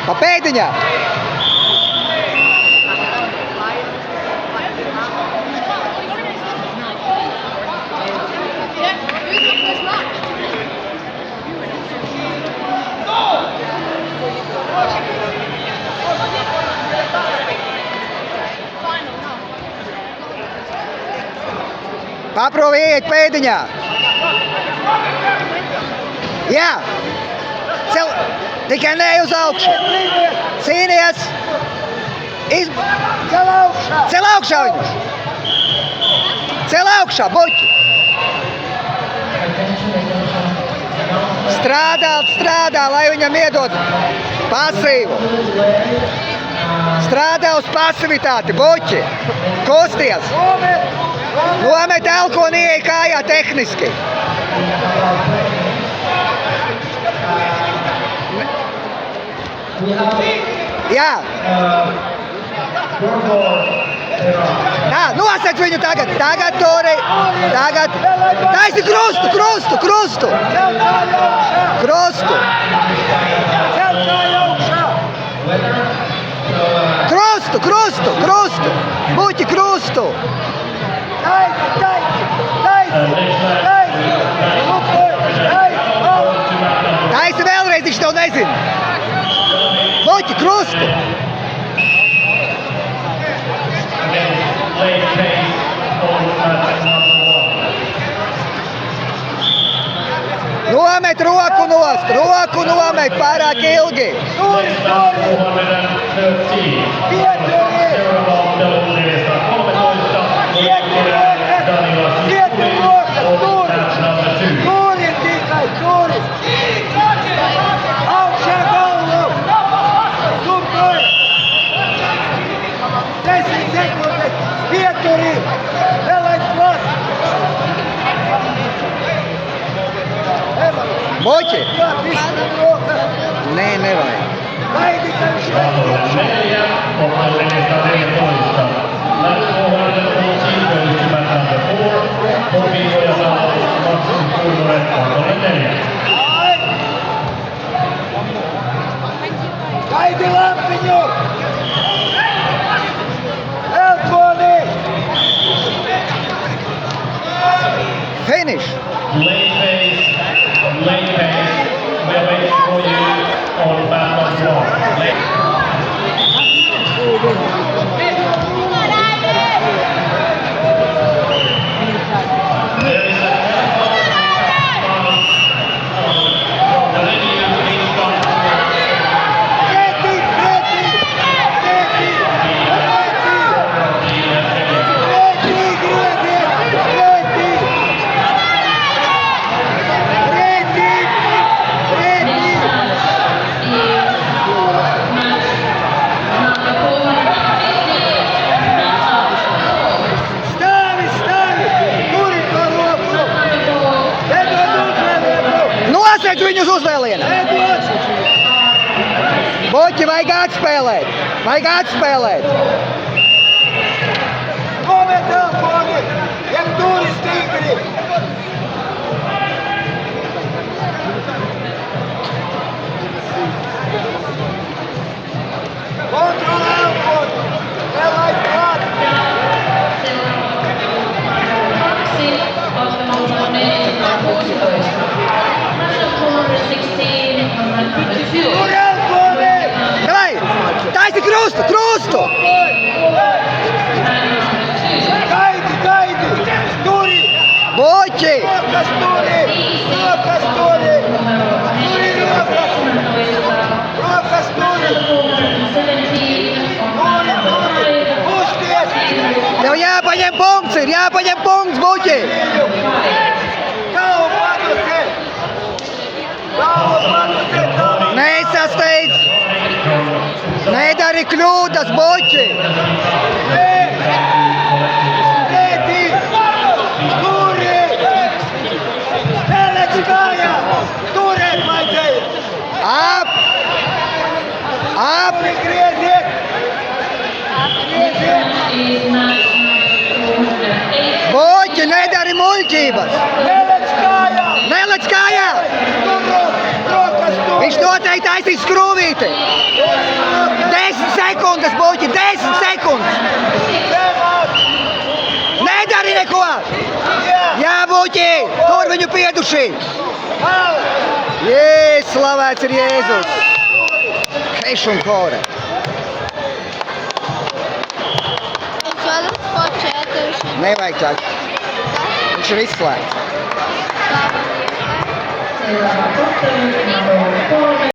Pa pēdiņā! Paprovi ieiet pēdiņā! Jā! Tikai ne uz augšu! Cīnies! Cel augšā viņus! Cel augšā, buķi! Strādā, lai viņam iedod pasīvu! Strādā uz pasivitāti, buķi! Kusties! Nomet elkoni ieej kājā tehniski! Jā! Tā, nosec viņu tagad! Tagad, Tori! Tagad! Taisi krustu! Krustu! Buķi, krustu! Taisi vēlreiz, viņš tev nezina! Buķi, krustu! Nomet roku nomet pārāk ilgi! Buķi! Nē, nevajag. Gaidi lampiņu! Elkoni! Finish! Late pace, we're waiting for you on back on block. Nosec viņus uzvēlienā! Buķi, vajag atspēlēt! Nomet elkoni! Jak duri stingri! Kontrola elkoni! Nelaid klāt! Tur elkoni! Davai! Taisi krustu! Gaidi! Turi! Buķi! Rokas turi! Turi rokas! Turi! Pusties! Tev jāpaņem punkts, Buķi! Galvu paduse! Nesasteidz! Nedari kļūdas, Buķi! Tēti! Turi! Nelec kājā! Turēt vajadzēja! Ap! Grieziet! Buķi, nedari muļķības! Nelec kājā! Nelec kājā! Tur rokas tur! Viņš noteikti taisīs skrūvīti. 10 sekundes, buļķi, 10 sekundes. Nedari neko. Jā, buļķi, tur viņu pieduši. Jēzus, slavēts ir Jēzus. Keš un kore. Es varu fočēt tev. Nevajag tā. Viņš ir izslēgts. Labi.